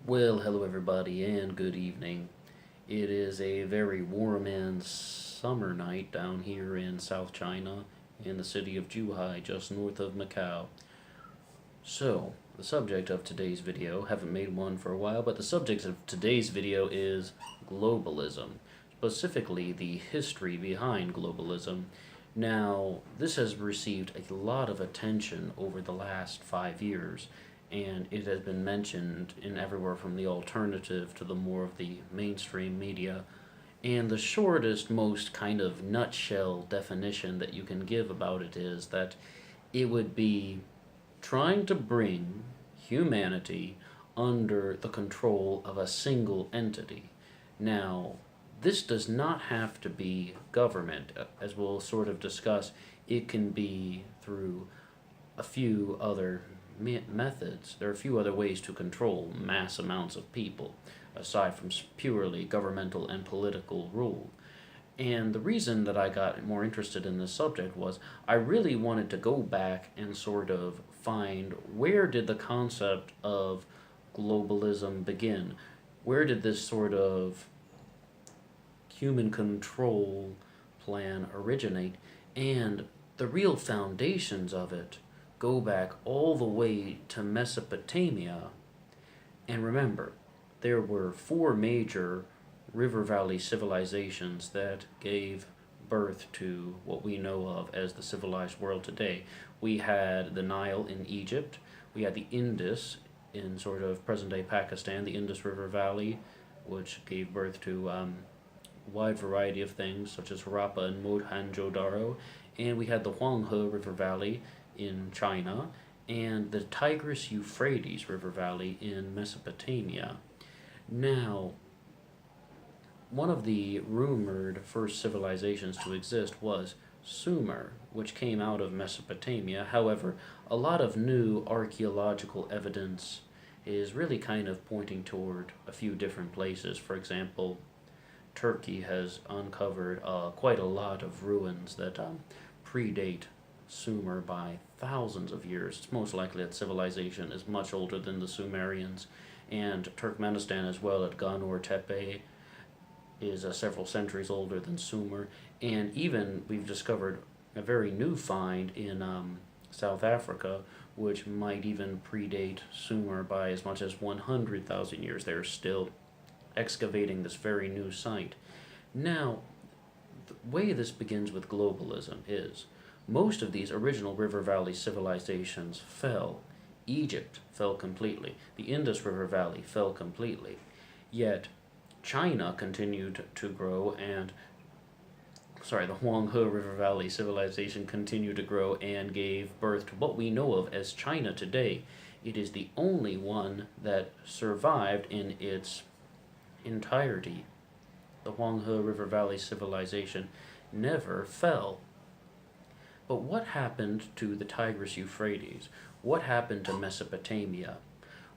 Well, hello everybody, and good evening. It is a very warm and summer night down here in South China, in the city of Zhuhai, just north of Macau. So, the subject of today's video, haven't made one for a while, but the subject of today's video is globalism, specifically the history behind globalism. Now, this has received a lot of attention over the last 5 years, and it has been mentioned in everywhere from the alternative to the more of the mainstream media. And the shortest, most kind of nutshell definition that you can give about it is that it would be trying to bring humanity under the control of a single entity. Now, this does not have to be government, as we'll sort of discuss. It can be through a few other methods. There are a few other ways to control mass amounts of people, aside from purely governmental and political rule. And the reason that I got more interested in this subject was I really wanted to go back and sort of find where did the concept of globalism begin? Where did this sort of human control plan originate? And the real foundations of it go back all the way to Mesopotamia. And remember, there were four major river valley civilizations that gave birth to what we know of as the civilized world today. We had the Nile in Egypt, we had the Indus in sort of present day Pakistan, the Indus River Valley, which gave birth to a wide variety of things such as Harappa and Mohenjo-daro, and we had the Huanghe River Valley in China, and the Tigris-Euphrates River Valley in Mesopotamia. Now, one of the rumored first civilizations to exist was Sumer, which came out of Mesopotamia. However, a lot of new archaeological evidence is really kind of pointing toward a few different places. For example, Turkey has uncovered quite a lot of ruins that predate Sumer by thousands of years. It's most likely that civilization is much older than the Sumerians, and Turkmenistan as well at Ganor Tepe is several centuries older than Sumer, and even we've discovered a very new find in South Africa, which might even predate Sumer by as much as 100,000 years. They're still excavating this very new site. Now, the way this begins with globalism is most of these original river valley civilizations fell. Egypt fell completely. The Indus River Valley fell completely. Yet China continued to grow, and the Huanghe River Valley civilization continued to grow and gave birth to what we know of as China today. It is the only one that survived in its entirety. The Huanghe River Valley civilization never fell. But what happened to the Tigris-Euphrates? What happened to Mesopotamia?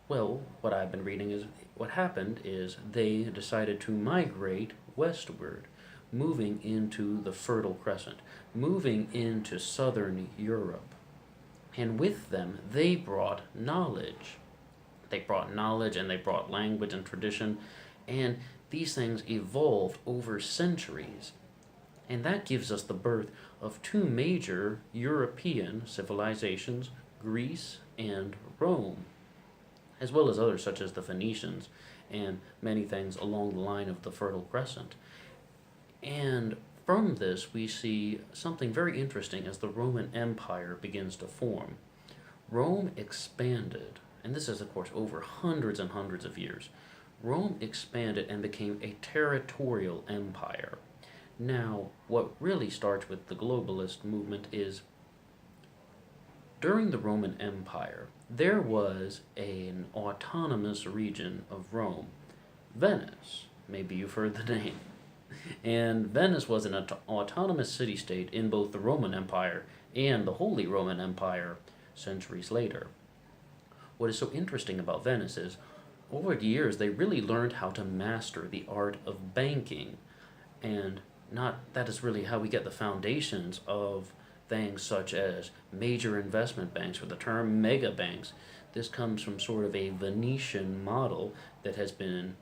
Well, what I've been reading is what happened is they decided to migrate westward, moving into the Fertile Crescent, moving into southern Europe. And with them, they brought knowledge. They brought knowledge and they brought language and tradition, and these things evolved over centuries. And that gives us the birth of two major European civilizations, Greece and Rome, as well as others such as the Phoenicians and many things along the line of the Fertile Crescent. And from this, we see something very interesting as the Roman Empire begins to form. Rome expanded, and this is, of course, over hundreds and hundreds of years. Rome expanded and became a territorial empire. Now, what really starts with the globalist movement is during the Roman Empire, there was an autonomous region of Rome, Venice. Maybe you've heard the name. And Venice was an autonomous city-state in both the Roman Empire and the Holy Roman Empire centuries later. What is so interesting about Venice is, over the years, they really learned how to master the art of banking, and that is really how we get the foundations of things such as major investment banks, or the term mega banks. This comes from sort of a Venetian model that has been,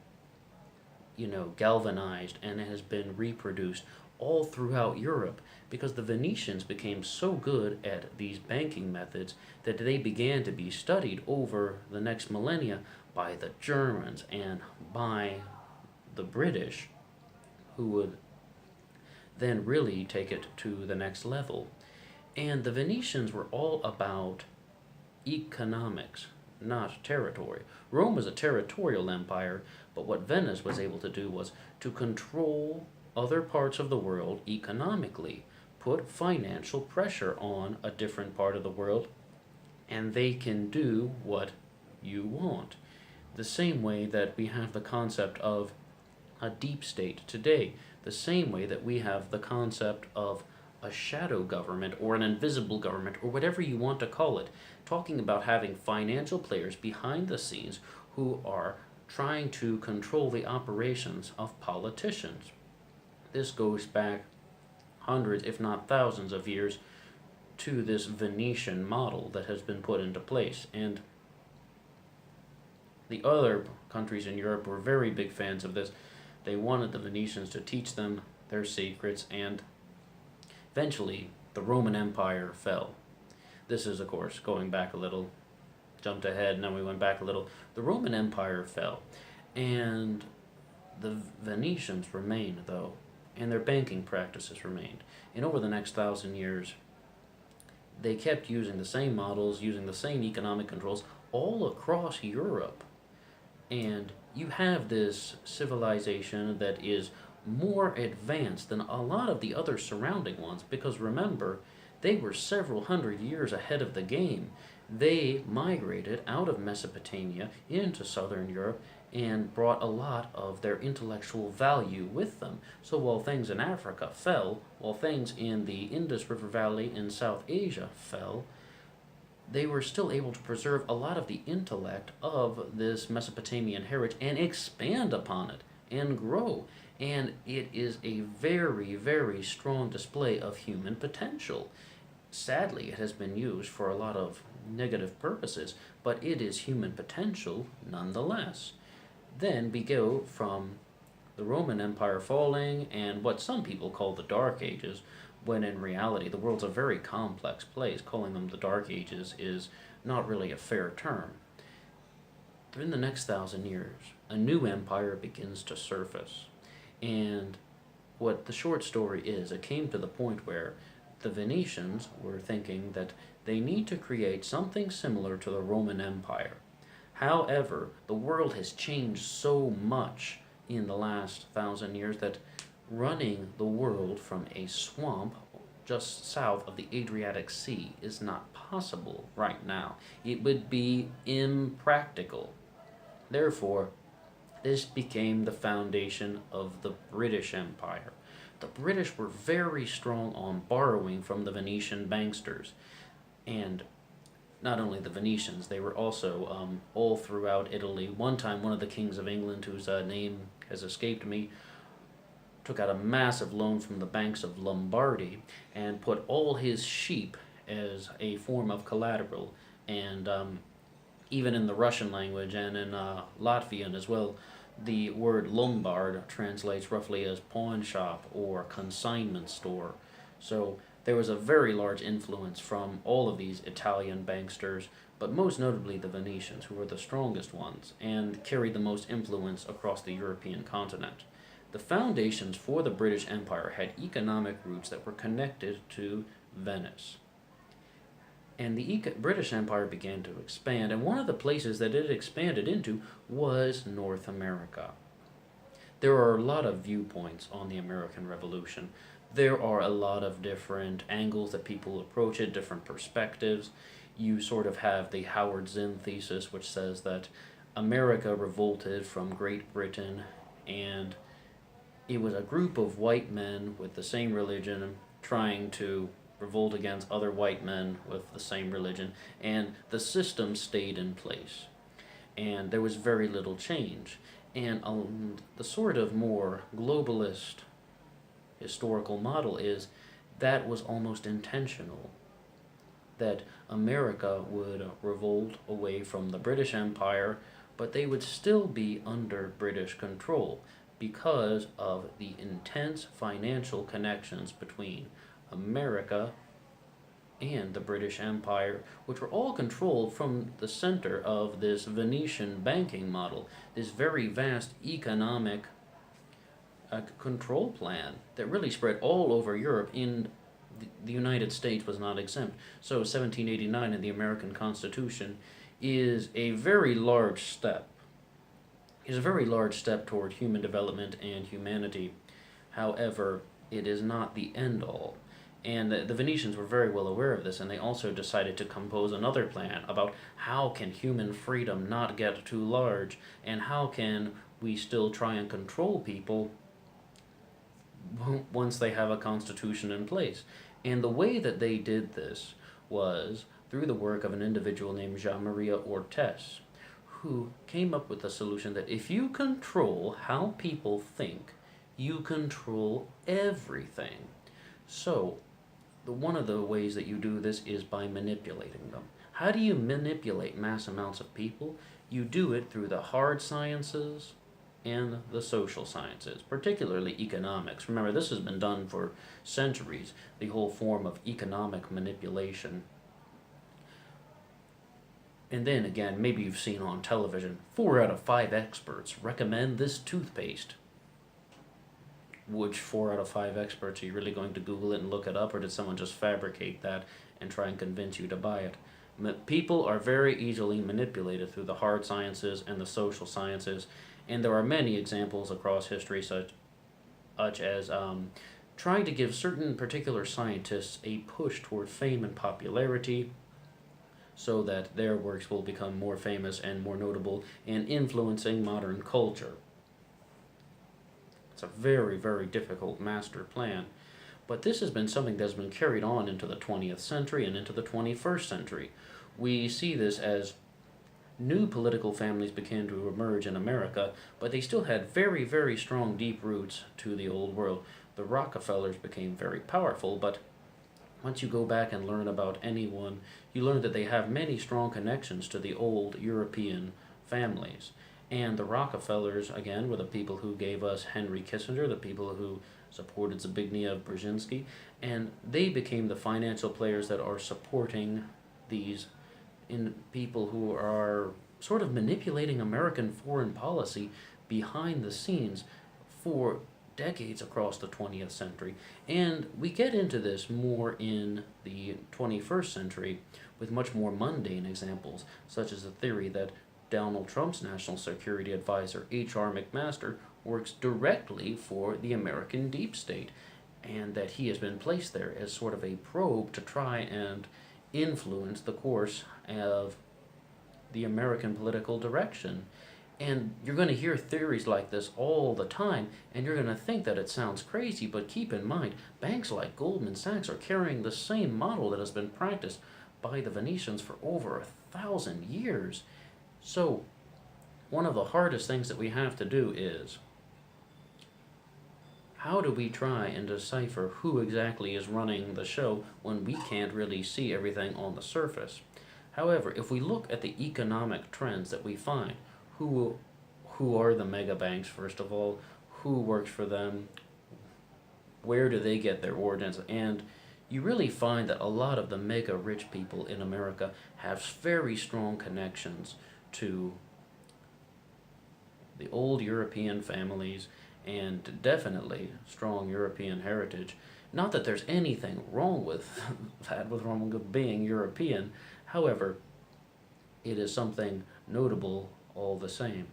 galvanized and has been reproduced all throughout Europe because the Venetians became so good at these banking methods that they began to be studied over the next millennia by the Germans and by the British, who would then really take it to the next level. And the Venetians were all about economics, not territory. Rome was a territorial empire, but what Venice was able to do was to control other parts of the world economically, put financial pressure on a different part of the world, and they can do what you want. The same way that we have the concept of a deep state today, the same way that we have the concept of a shadow government or an invisible government or whatever you want to call it, talking about having financial players behind the scenes who are trying to control the operations of politicians. This goes back hundreds, if not thousands of years to this Venetian model that has been put into place. And the other countries in Europe were very big fans of this. They wanted the Venetians to teach them their secrets, and eventually the Roman Empire fell. This is, of course, going back a little, jumped ahead, and then we went back a little. The Roman Empire fell, and the Venetians remained, though, and their banking practices remained. And over the next 1,000 years, they kept using the same models, using the same economic controls all across Europe. And you have this civilization that is more advanced than a lot of the other surrounding ones, because remember, they were several hundred years ahead of the game. They migrated out of Mesopotamia into southern Europe and brought a lot of their intellectual value with them. So while things in Africa fell, while things in the Indus River Valley in South Asia fell, they were still able to preserve a lot of the intellect of this Mesopotamian heritage and expand upon it and grow. And it is a very, very strong display of human potential. Sadly, it has been used for a lot of negative purposes, but it is human potential nonetheless. Then we go from the Roman Empire falling and what some people call the Dark Ages, when in reality the world's a very complex place. Calling them the Dark Ages is not really a fair term. In the next 1,000 years, a new empire begins to surface. And what the short story is, it came to the point where the Venetians were thinking that they need to create something similar to the Roman Empire. However, the world has changed so much in the last 1,000 years that running the world from a swamp just south of the Adriatic Sea is not possible right now. It would be impractical. Therefore, this became the foundation of the British Empire. The British were very strong on borrowing from the Venetian banksters. And not only the Venetians, they were also all throughout Italy. One time, one of the kings of England, whose name has escaped me, took out a massive loan from the banks of Lombardy and put all his sheep as a form of collateral. And even in the Russian language and in Latvian as well, the word Lombard translates roughly as pawn shop or consignment store. So there was a very large influence from all of these Italian banksters, but most notably the Venetians, who were the strongest ones and carried the most influence across the European continent. The foundations for the British Empire had economic roots that were connected to Venice. And the British Empire began to expand, and one of the places that it expanded into was North America. There are a lot of viewpoints on the American Revolution. There are a lot of different angles that people approach it, different perspectives. You sort of have the Howard Zinn thesis, which says that America revolted from Great Britain, and it was a group of white men with the same religion trying to revolt against other white men with the same religion, and the system stayed in place. And there was very little change. And the sort of more globalist historical model is that was almost intentional. that America would revolt away from the British Empire, but they would still be under British control because of the intense financial connections between America and the British Empire, which were all controlled from the center of this Venetian banking model, this very vast economic control plan that really spread all over Europe. In the United States was not exempt. So 1789 in the American Constitution is a very large step. Is a very large step toward human development and humanity. However, it is not the end all. And the Venetians were very well aware of this, and they also decided to compose another plan about how can human freedom not get too large, and how can we still try and control people once they have a constitution in place. And the way that they did this was through the work of an individual named Jean-Marie Ortiz, who came up with the solution that if you control how people think, you control everything. So, one of the ways that you do this is by manipulating them. How do you manipulate mass amounts of people? You do it through the hard sciences and the social sciences, particularly economics. Remember, this has been done for centuries, the whole form of economic manipulation. And then again, maybe you've seen on television, 4 out of 5 experts recommend this toothpaste. Which 4 out of 5 experts, are you really going to Google it and look it up, or did someone just fabricate that and try and convince you to buy it? People are very easily manipulated through the hard sciences and the social sciences, and there are many examples across history such as trying to give certain particular scientists a push toward fame and popularity so that their works will become more famous and more notable and influencing modern culture. It's a very, very difficult master plan. But this has been something that's been carried on into the 20th century and into the 21st century. We see this as new political families began to emerge in America, but they still had very, very strong, deep roots to the old world. The Rockefellers became very powerful, but once you go back and learn about anyone, you learn that they have many strong connections to the old European families. And the Rockefellers, again, were the people who gave us Henry Kissinger, the people who supported Zbigniew Brzezinski, and they became the financial players that are supporting these people who are sort of manipulating American foreign policy behind the scenes for decades across the 20th century. And we get into this more in the 21st century with much more mundane examples, such as the theory that Donald Trump's national security advisor, H.R. McMaster, works directly for the American deep state, and that he has been placed there as sort of a probe to try and influence the course of the American political direction. And you're going to hear theories like this all the time, and you're going to think that it sounds crazy, but keep in mind, banks like Goldman Sachs are carrying the same model that has been practiced by the Venetians for over 1,000 years. So, one of the hardest things that we have to do is, how do we try and decipher who exactly is running the show when we can't really see everything on the surface? However, if we look at the economic trends that we find, who are the mega banks, first of all, who works for them, where do they get their origins, and you really find that a lot of the mega rich people in America have very strong connections to the old European families and definitely strong European heritage. Not that there's anything wrong with that, with wrong with being European. However, it is something notable all the same.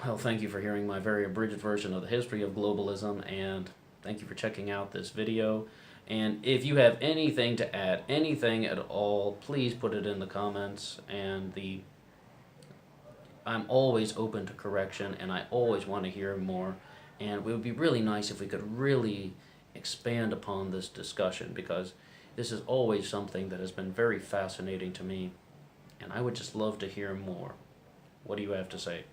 Well, thank you for hearing my very abridged version of the history of globalism, and thank you for checking out this video. And if you have anything to add, anything at all, please put it in the comments. And I'm always open to correction, and I always want to hear more. And it would be really nice if we could really expand upon this discussion, because this is always something that has been very fascinating to me, and I would just love to hear more. What do you have to say?